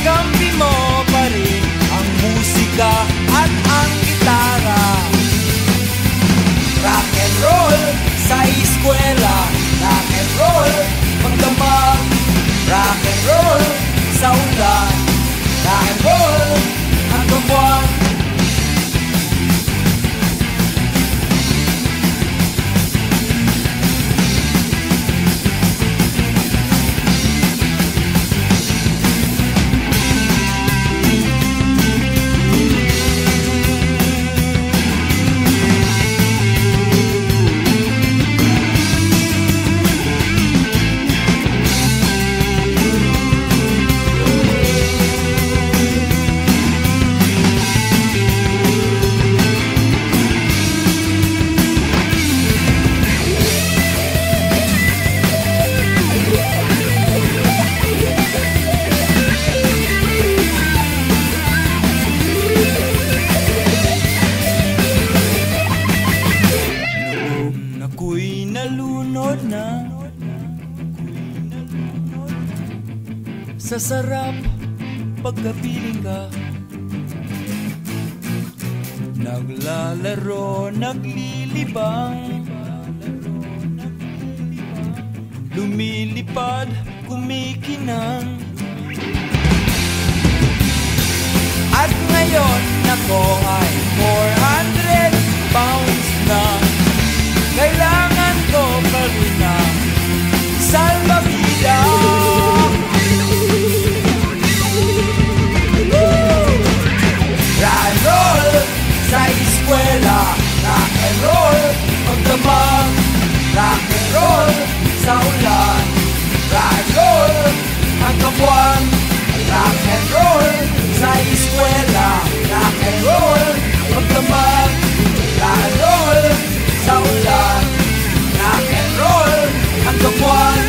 Kakampi mo pa rin ang musika at ang gitara. Rock and roll sa eskwela, rock and roll magdamag, rock and roll sa ulan, rock and roll hanggang buwan. Sa sarap pagkapiling ka, naglalaro, naglilibang, lumilipad, kumikinang. At ngayon ako ay 400 pounds na. Kailangan ko pa rin ng salbabida. Rock and roll sa eskwela, rock and roll magdamag, rock and roll sa ulan, rock and roll hanggang buwan. Rock and roll sa eskwela, rock and roll magdamag, rock and roll sa ulan, rock and roll hanggang buwan.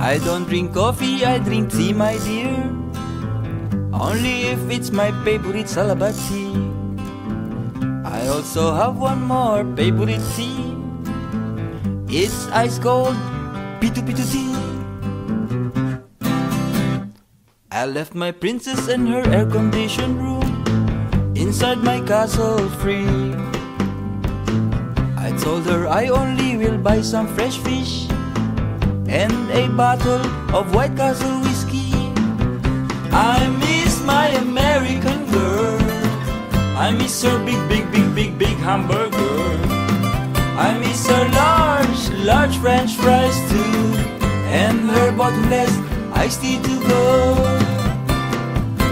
I don't drink coffee, I drink tea, my dear. Only if it's my favorite Salabat tea. I also have one more favorite tea. It's ice cold, pitu-pitu tea. I left my princess in her air-conditioned room inside my castle free. I told her I only will buy some fresh fish and a bottle of White Castle whiskey. I miss my American girl. I miss her big hamburger. I miss her large French fries too, and her bottomless iced tea to go.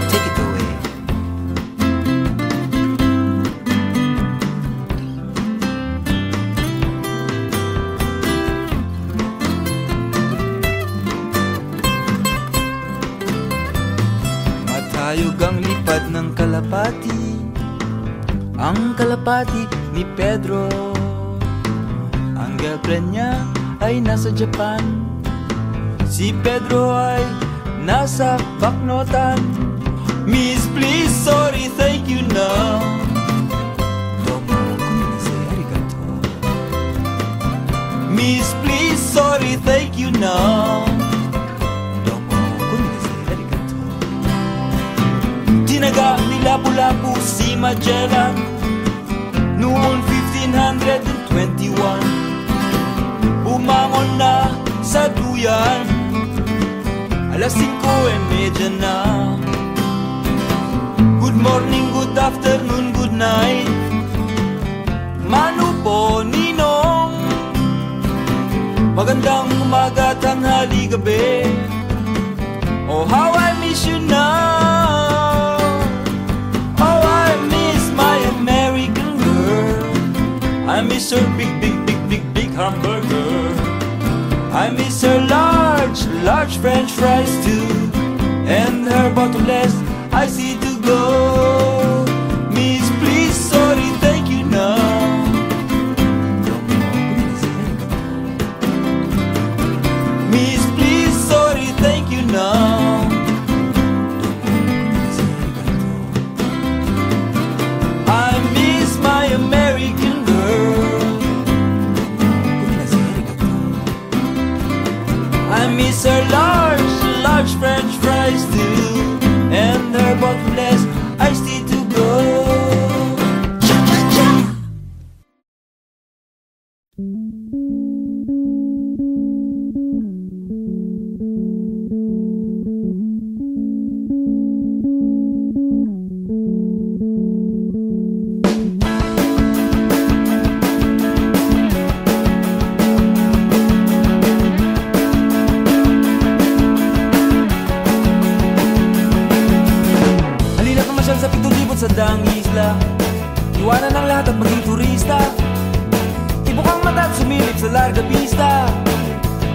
Take it away. Matayog ang lipad ng kalapati, ang kalapati ni Pedro. Ang girlfriend niya ay nasa Japan, si Pedro ay nasa Baknotan. Miss, please, sorry, thank you na. Domo kuminasay, arigato. Miss, please, sorry, thank you na. Domo kuminasay, arigato. Tinaga ni Lapu-Lapu si Magellan noong 1520. 1981. Bumangon na sa duyan, alas 5:30 na. Good morning, good afternoon, good night. Manu po, Ninong. Magandang umaga, tanghali, gabi. Oh, how I miss you now. Oh, I miss my American girl. I miss her big, big, big, big, big hamburger. I miss her large, large French fries too, and her bottomless icy to go. Miss, please, sorry, thank you now. Miss, please, sorry, thank you now. I miss my American girl. I miss her large, large French fries too, and her bottomless iced tea to go. Sa 7,000 sa daang isla, iwanan ang lahat at maging turista. Ibukang mata at sumilip sa larga pista.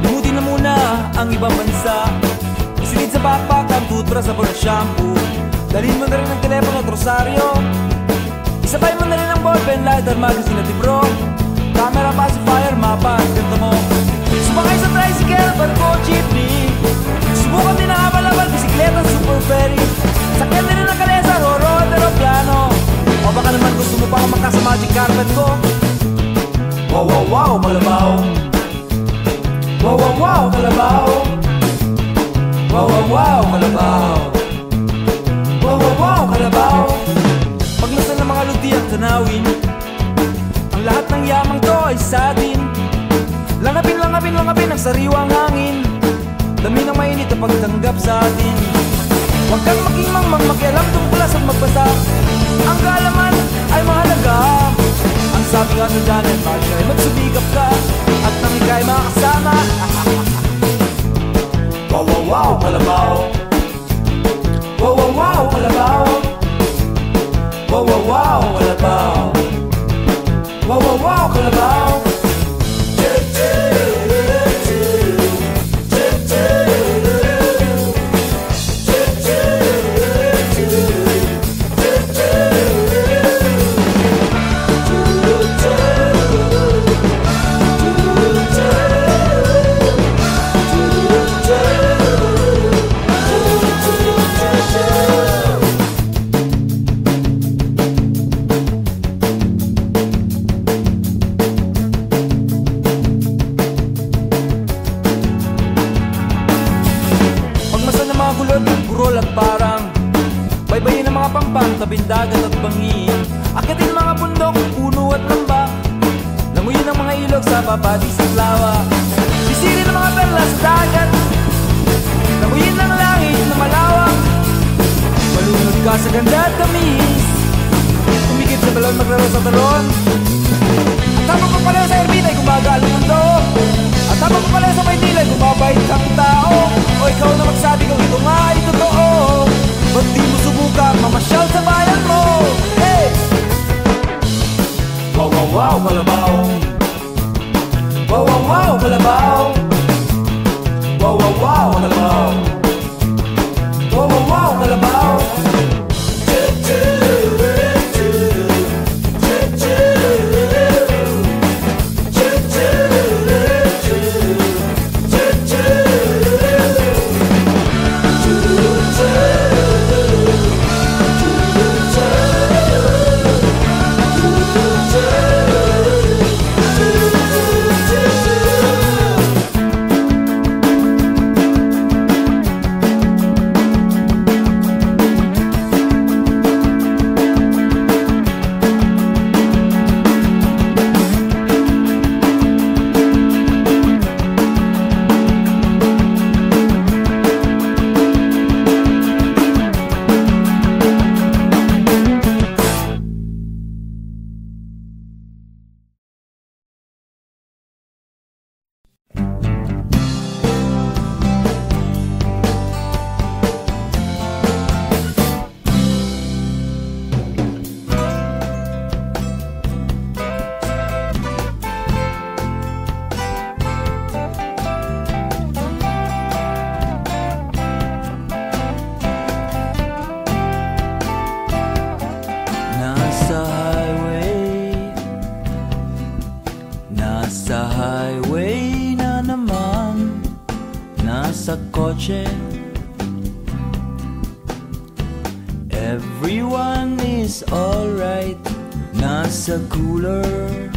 Limutin na muna ang ibang bansa. Isilid sa backpack ang toothbrush at shampoo. Dalhin mo na rin ang telepono at rosaryo. Isabay mo na rin ang ballpen, lighter, magazine at libro. Camera, pacifier, mapa at ganda mo. Sumakay sa tricycle, barko, jeepney. Subukan din ang abal-abal, bisikleta, super ferry. Sakyan din ang kalesa, roro, aeroplano. O baka naman gusto mo pa kumakas sa magic carpet ko. Wow, wow, wow, kalabaw. Wow, wow, wow, kalabaw. Wow, wow, wow, kalabaw. Wow, wow, wow, kalabaw. Paglasan ng mga ludi at tanawin, ang lahat ng yamang to ay sa atin. Langapin, langapin, langapin ang sariwang hangin. Dami ng mainit na pagtanggap sa atin. Huwag kang maging makialam tungkol sa magbasa. Ang kaalaman ay mahalaga. Ang sabi nga sa Janet Marshall ay magsubikap ka at nang ika'y makasama. Wow, wow, wow, kalabaw. Wow, wow, wow, kalabaw. Wow, wow, wow, kalabaw. Wow, wow, wow, kalabaw. Tabing dagat at bangin, akitin mga bundok, puno at lambak. Languyin ang mga ilog sa babadi sa lawa. Sisirin ang mga perla sa dagat. Languyin ang langit na malawak. Malunod ka sa ganda at tamis. Tumigit sa balon, maglaro sa talon. At habang papalayo sa erbita ay gumagal ang mundo. At habang papalayo sa Maynila ay gumabait ang tao. O ikaw na magsabi kung ito nga ay totoo. Ba't di mo subukan mamasyal sa bayan mo? Hey! Wow, wow, wow, kalabaw. Wow, wow, wow, kalabaw. Wow, wow, wow, kalabaw. Wow, wow, wow, kalabaw. kotse. Everyone is alright. Nasa cooler,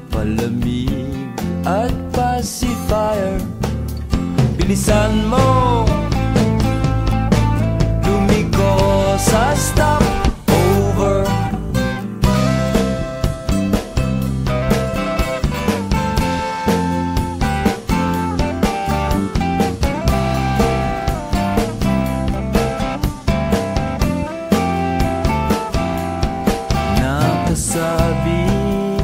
palamig at pacifier. Bilisan mo, lumiko sa stop over. Nakasabit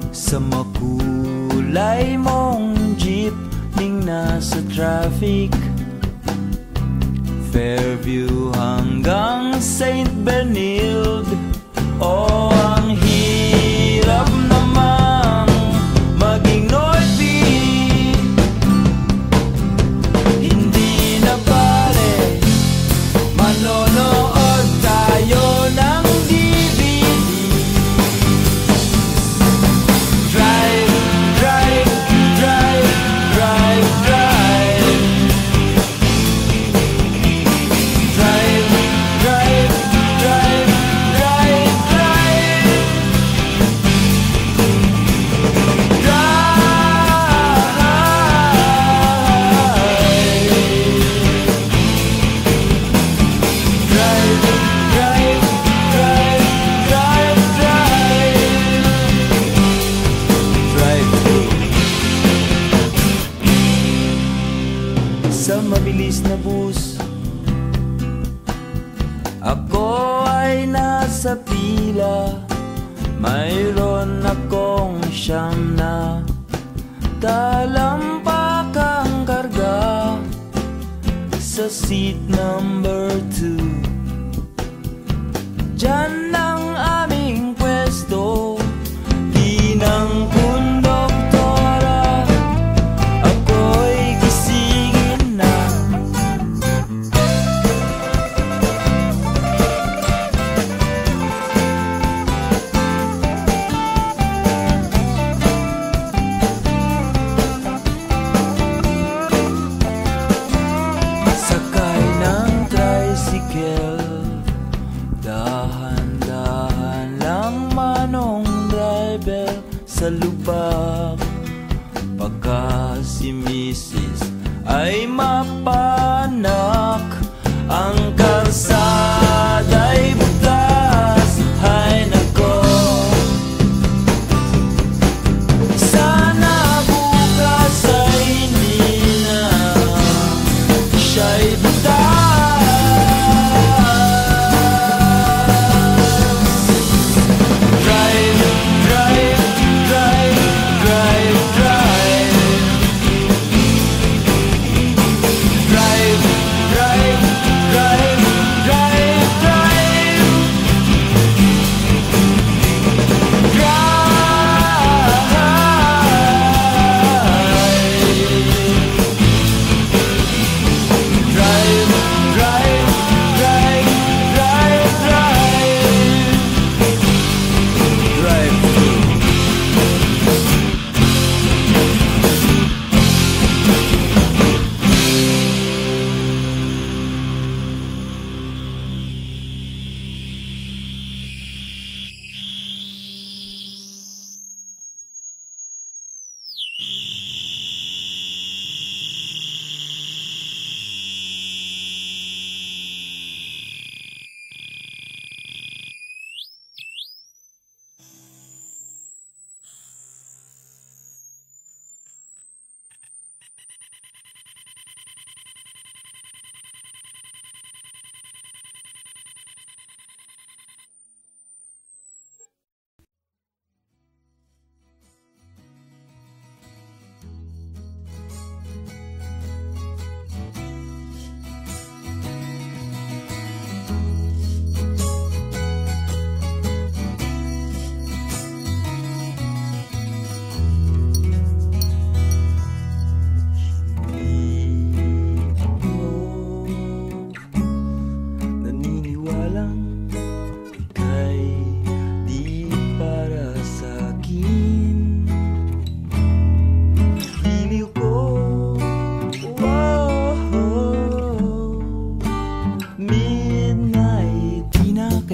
sa makulay mong jeep ning nasa traffic, Fairview hanggang St. Benilde. Oh, ang hirap namang maging Northie. Hindi na pare, manonood tayo ng DVD. Drive, drive, drive, drive, drive. Drive, drive, drive, drive, drive. Drive, drive, drive, drive, drive. Drive sa mabilis na bus, ako ay nasa pila. Mayroon akong siyam na talampakang karga sa seat number 2. Diyan ang aming pwesto, di ng konduktora. Ako'y gisingin na. Sakay ng tricycle, dahan-dahan lang manong driver sa lubak. Pagka si Mrs. ay mapanak, ang kalsada'y butas. Hay nako, sana bukas ay hindi na siya'y butas. Drive, drive, drive, drive, drive. Drive, drive,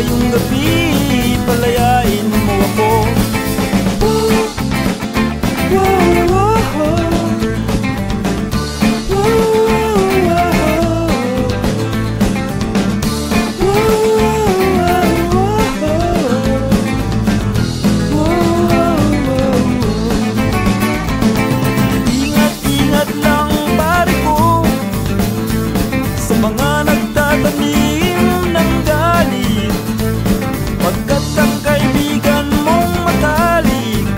ngayong gabi, palayain mo ako. Ingat-ingat lang pare ko sa mga nagtatanim ng galit, pagkat ang kaibigan mong matalik,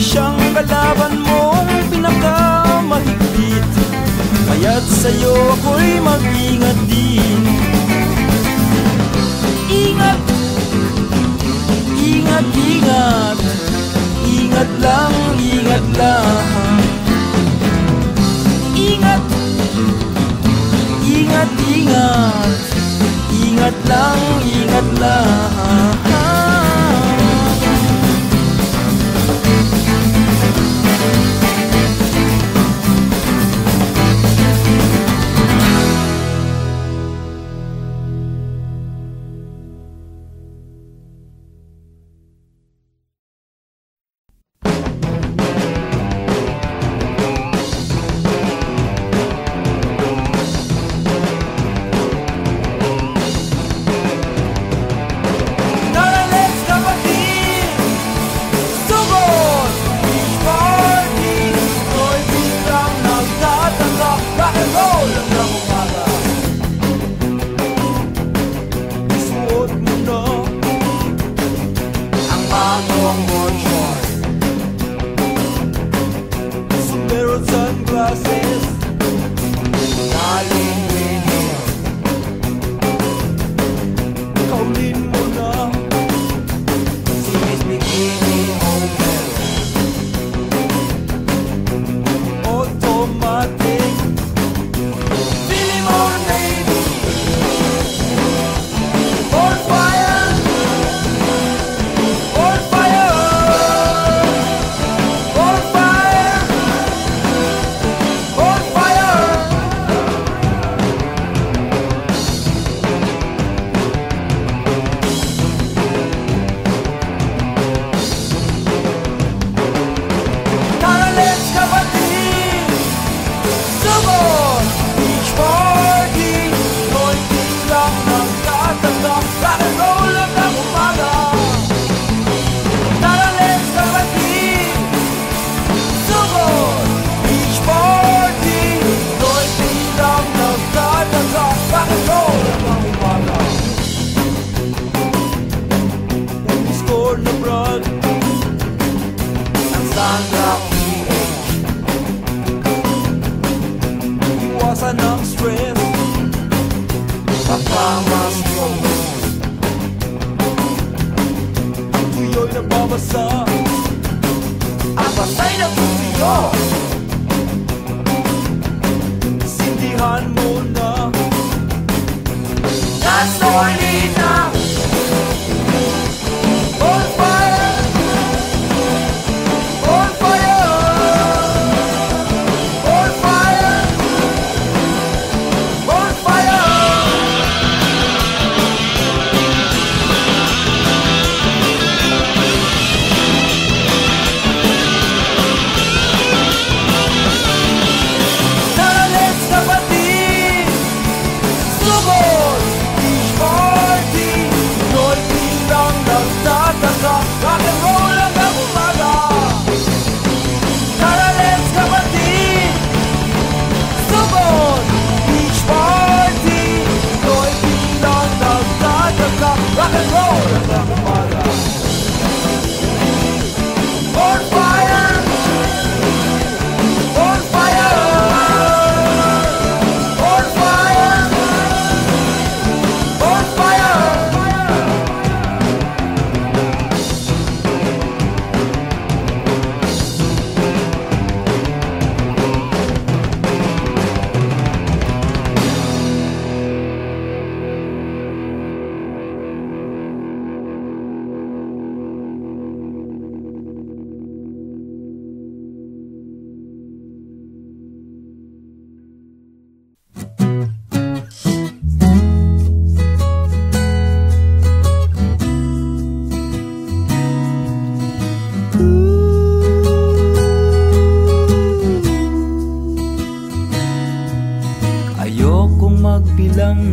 siyang kalaban mong pinakamahigpit. Kaya't sa'yo ako'y mag-ingat din. Ingat, ingat, ingat, ingat lang, ingat lang. Ingat, ingat, ingat, ingat lang, ingat lang.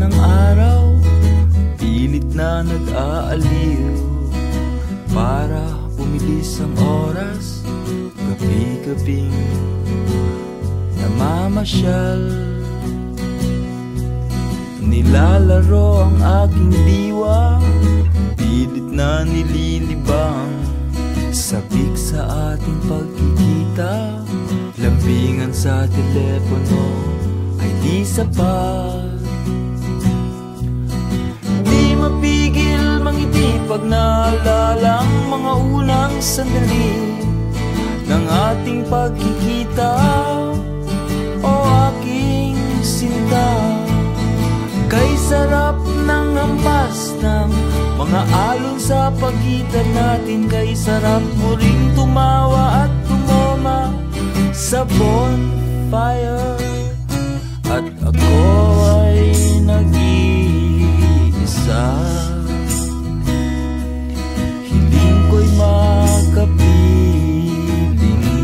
ng araw, pilit na nag-aaliw para bumilis ang oras, gabi-gabing namamasyal. Nilalaro ang aking diwa, pilit na nililibang, sabik sa ating pagkikita. Lambingan sa telepono ay di sapat. Di mapigil mangiti pag naalala ang mga unang sandali ng ating pagkikita. O aking sinta, kay sarap ng hampas ng mga alon sa pagitan natin. Kay sarap mo ring tumawa at tumoma sa bonfire, at ako ay nag-iisa. Hiling ko'y makapiling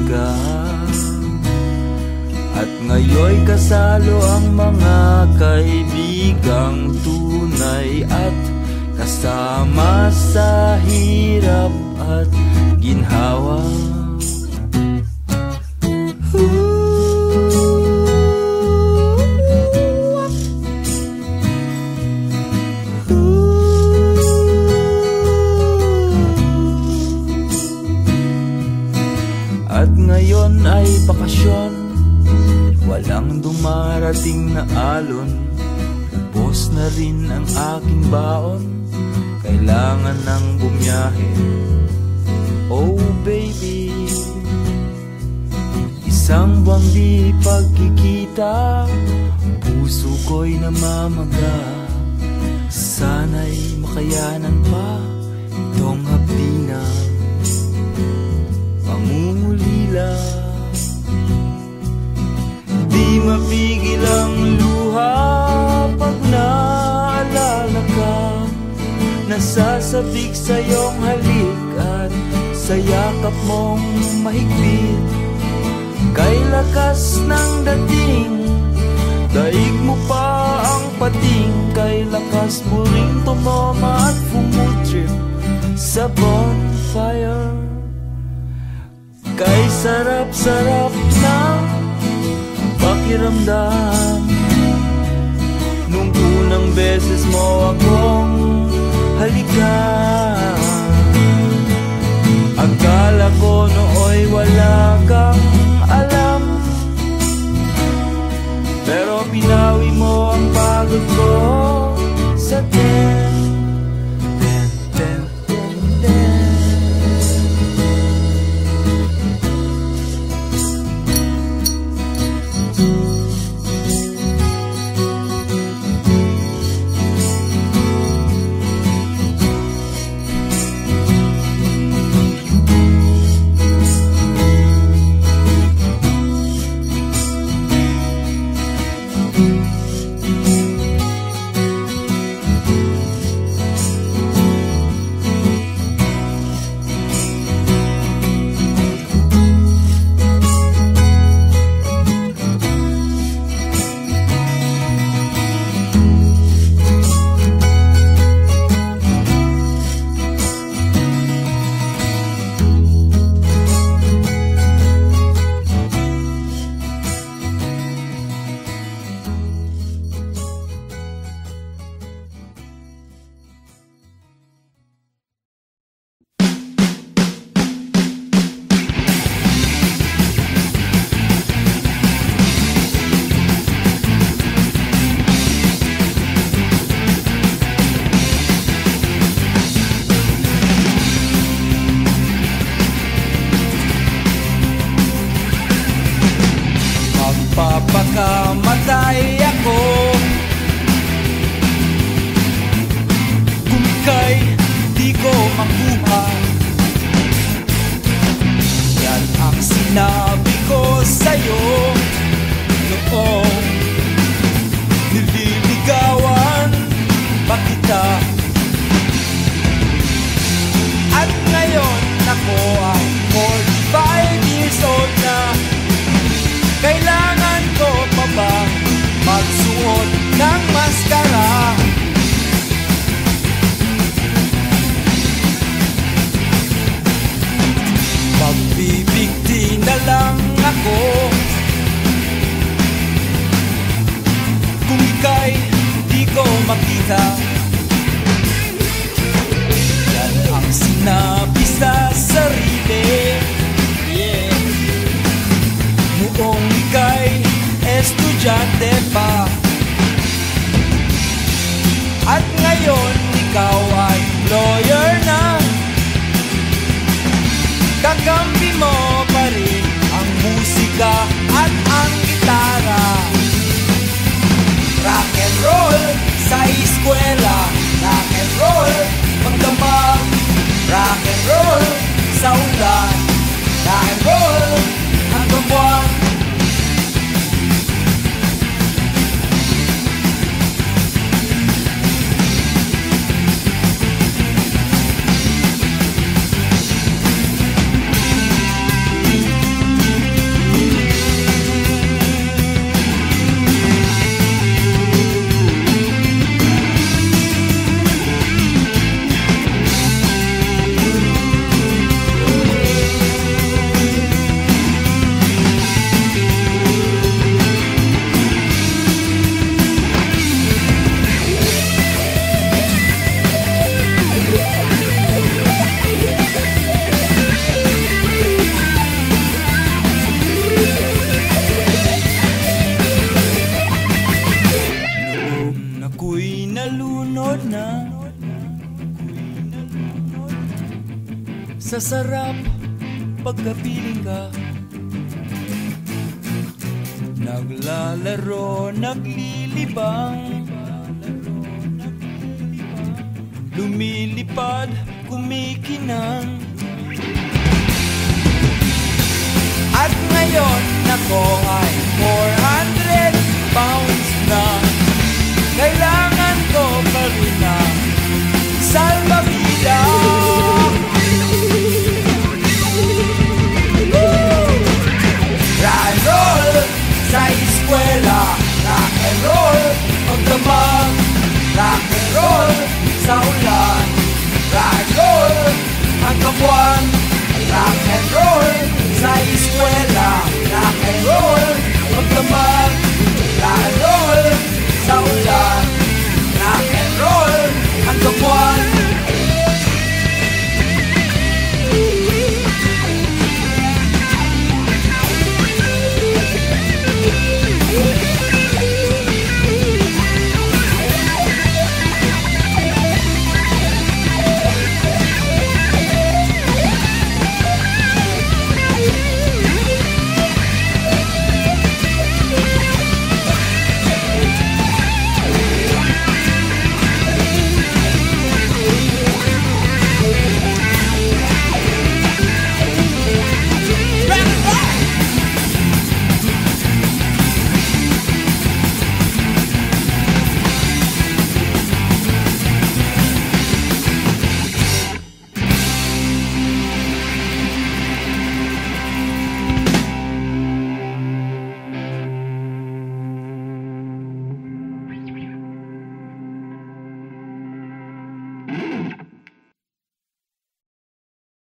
ka, at ngayon'y kasalo ang mga kaibigang tunay at kasama sa hirap at ginhawa. At ngayon ay bakasyon, walang dumarating na alon. Ubos na rin ang aking baon, kailangan ng bumiyahe. Oh baby, isang buwang di pagkikita, puso ko'y namamaga. Sana'y makayanan pa itong hapdinan, pangungulila. Di mapigil ang luha pag naalala ka, nasasabik sa iyong halik at sa yakap mong mahigpit. Kay lakas ng dating, daig mo pa ang pating. Kay lakas mo ring tumoma at fumutrip sa bonfire. Kay sarap-sarap na pakiramdam nung unang beses mo akong halikan. Akala ko nooy wala kang alam, pero pinawi mo ang pagod ko sa ten. makita. Yan ang sinabi sa sarili, yeah. Noong ika'y estudyante pa, at ngayon ikaw ay lawyer na. Kakampi mo pa rin ang musika at ang gitara. Rock and roll sa eskwela, rock and roll magdamag, rock and roll sa ulan, rock and roll hanggang buwan. Nalunod na sa sarap pagkapiling ka, naglalaro, naglilibang, lumilipad, kumikinang. At ngayon ako ay 400 pounds na. Kailangan ko pa rin ang salbabida. Rock and roll sa eskwela, rock and roll magdamag, rock and roll sa ulan.